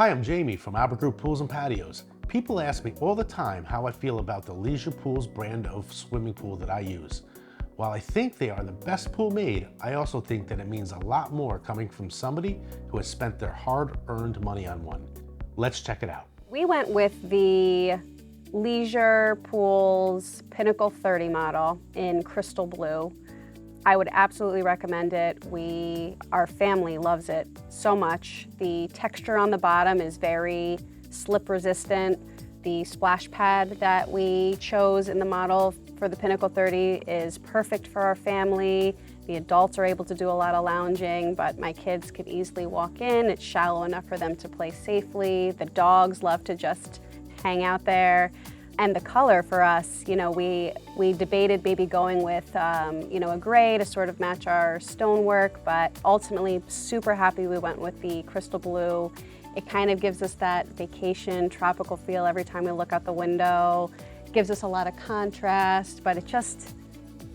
Hi, I'm Jamie from Albert Group Pools and Patios. People ask me all the time how I feel about the Leisure Pools brand of swimming pool that I use. While I think they are the best pool made, I also think that it means a lot more coming from somebody who has spent their hard-earned money on one. Let's check it out. We went with the Leisure Pools Pinnacle 30 model in crystal blue. I would absolutely recommend it. Our family loves it so much. The texture on the bottom is very slip resistant. The splash pad that we chose in the model for the Pinnacle 30 is perfect for our family. The adults are able to do a lot of lounging, but my kids could easily walk in. It's shallow enough for them to play safely. The dogs love to just hang out there. And the color for us, we debated maybe going with, a gray to sort of match our stonework, but ultimately super happy we went with the crystal blue. It kind of gives us that vacation, tropical feel every time we look out the window. It gives us a lot of contrast, but it just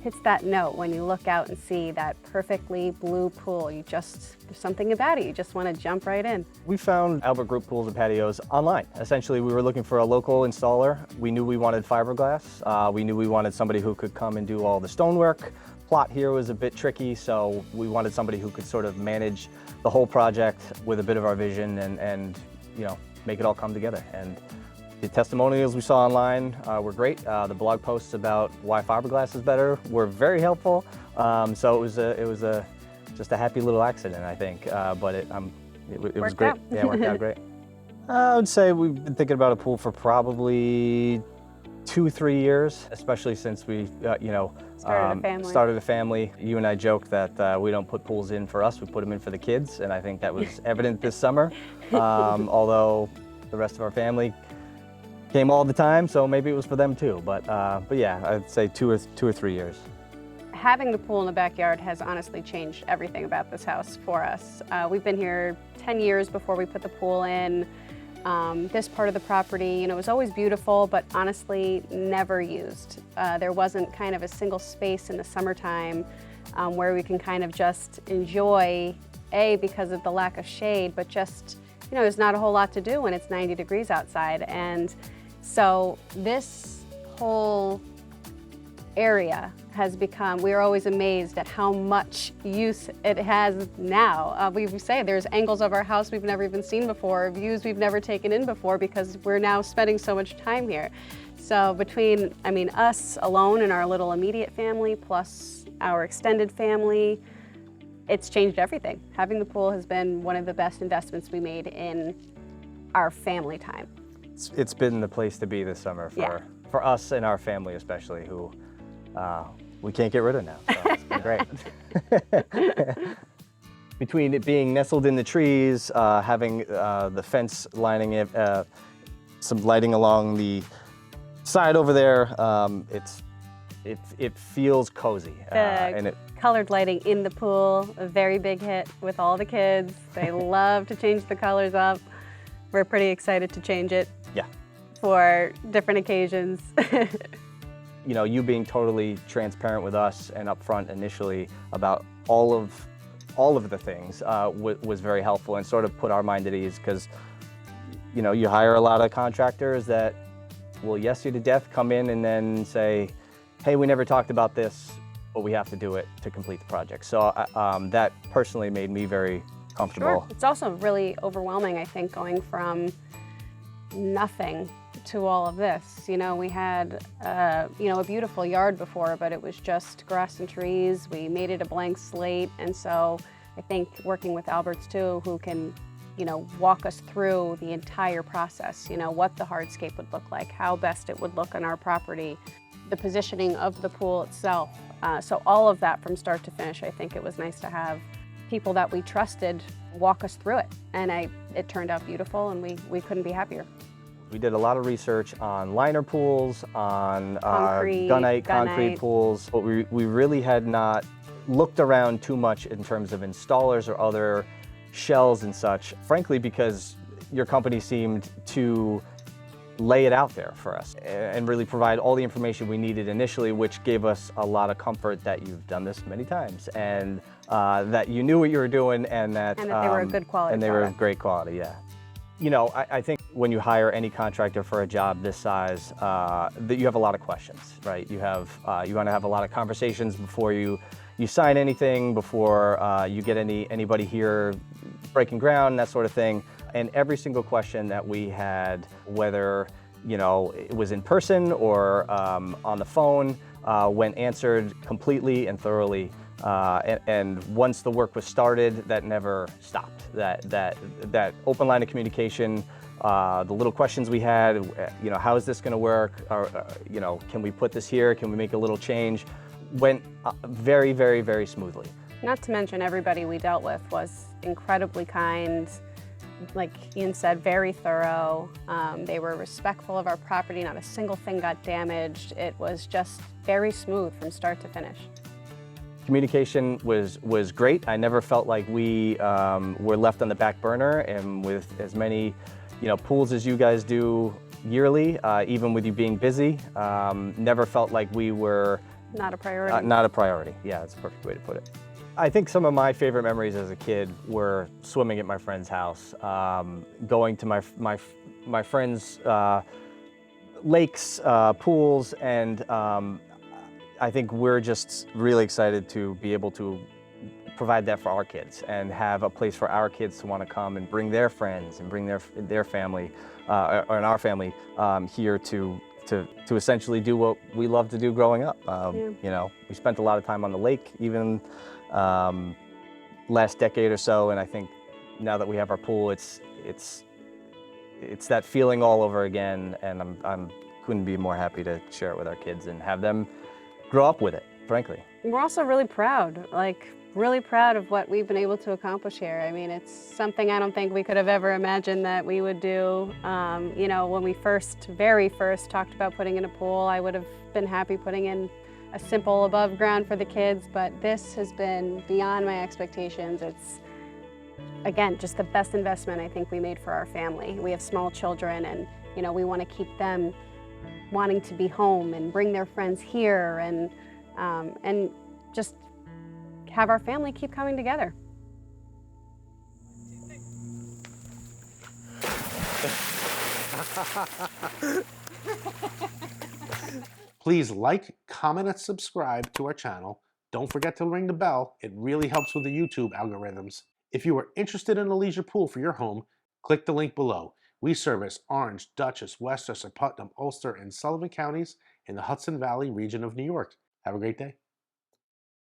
hits that note when you look out and see that perfectly blue pool. There's something about it, you just want to jump right in. We found Albert Group Pools and Patios online. Essentially, we were looking for a local installer. We knew we wanted fiberglass. We knew we wanted somebody who could come and do all the stonework. Plot here was a bit tricky, so we wanted somebody who could sort of manage the whole project with a bit of our vision and make it all come together. And the testimonials we saw online were great. The blog posts about why fiberglass is better were very helpful. So it was just a happy little accident, I think. But it was great. Out. Yeah, it worked out great. I would say we've been thinking about a pool for probably 2-3 years, especially since we started a family. You and I joke that we don't put pools in for us, we put them in for the kids, and I think that was evident this summer. Although the rest of our family came all the time, so maybe it was for them too. But yeah, I'd say 2 or 3 years. Having the pool in the backyard has honestly changed everything about this house for us. We've been here 10 years before we put the pool in. This part of the property, was always beautiful, but honestly never used. There wasn't kind of a single space in the summertime where we can kind of just enjoy, because of the lack of shade, but just, there's not a whole lot to do when it's 90 degrees outside. And so this whole area has become, we are always amazed at how much use it has now. We say there's angles of our house we've never even seen before, views we've never taken in before, because we're now spending so much time here. So between, us alone and our little immediate family, plus our extended family, it's changed everything. Having the pool has been one of the best investments we made in our family time. It's been the place to be this summer for us and our family especially, who we can't get rid of now. So it's been great. Between it being nestled in the trees, having the fence lining it, some lighting along the side over there, it feels cozy. And colored lighting in the pool, a very big hit with all the kids. They love to change the colors up. We're pretty excited to change it. Yeah. For different occasions. You being totally transparent with us and upfront initially about all of the things was very helpful and sort of put our mind at ease, because you hire a lot of contractors that will yes you to death, come in and then say, hey, we never talked about this, but we have to do it to complete the project. So that personally made me very comfortable. Sure. It's also really overwhelming, I think, going from nothing to all of this. We had a beautiful yard before, but it was just grass and trees. We made it a blank slate, and so I think working with Alberts too, who can walk us through the entire process, what the hardscape would look like, how best it would look on our property, the positioning of the pool itself. So all of that from start to finish, I think it was nice to have people that we trusted walk us through it, and it turned out beautiful, and we couldn't be happier. We did a lot of research on liner pools, on gunite concrete pools, but we really had not looked around too much in terms of installers or other shells and such, frankly, because your company seemed to lay it out there for us and really provide all the information we needed initially, which gave us a lot of comfort that you've done this many times and that you knew what you were doing, and that they were a good quality and they were product. great quality, yeah. You know, I think when you hire any contractor for a job this size, that you have a lot of questions, right? You want to have a lot of conversations before you sign anything, before you get anybody here breaking ground, that sort of thing. And every single question that we had, whether it was in person or on the phone, went answered completely and thoroughly. And once the work was started, that never stopped. That open line of communication, the little questions we had, how is this going to work? Or, can we put this here? Can we make a little change? Went very, very, very smoothly. Not to mention everybody we dealt with was incredibly kind. Like Ian said, very thorough. They were respectful of our property. Not a single thing got damaged. It was just very smooth from start to finish. Communication was great. I never felt like we were left on the back burner, and with as many pools as you guys do yearly, even with you being busy, never felt like we were not a priority. Not a priority. Yeah, that's a perfect way to put it. I think some of my favorite memories as a kid were swimming at my friend's house, going to my friends' lakes, pools, and I think we're just really excited to be able to provide that for our kids and have a place for our kids to want to come and bring their friends and bring their family, or our family, here to essentially do what we loved to do growing up. We spent a lot of time on the lake, even last decade or so, and I think now that we have our pool, it's that feeling all over again, and I'm couldn't be more happy to share it with our kids and have them grow up with it, frankly. We're also really proud, really proud of what we've been able to accomplish here. I mean, it's something I don't think we could have ever imagined that we would do. When we very first talked about putting in a pool, I would have been happy putting in a simple above ground for the kids, but this has been beyond my expectations. It's, again, just the best investment I think we made for our family. We have small children, and we want to keep them wanting to be home and bring their friends here, and just have our family keep coming together. Please like, comment, and subscribe to our channel. Don't forget to ring the bell. It really helps with the YouTube algorithms. If you are interested in a leisure pool for your home, click the link below. We service Orange, Dutchess, Westchester, Putnam, Ulster, and Sullivan counties in the Hudson Valley region of New York. Have a great day.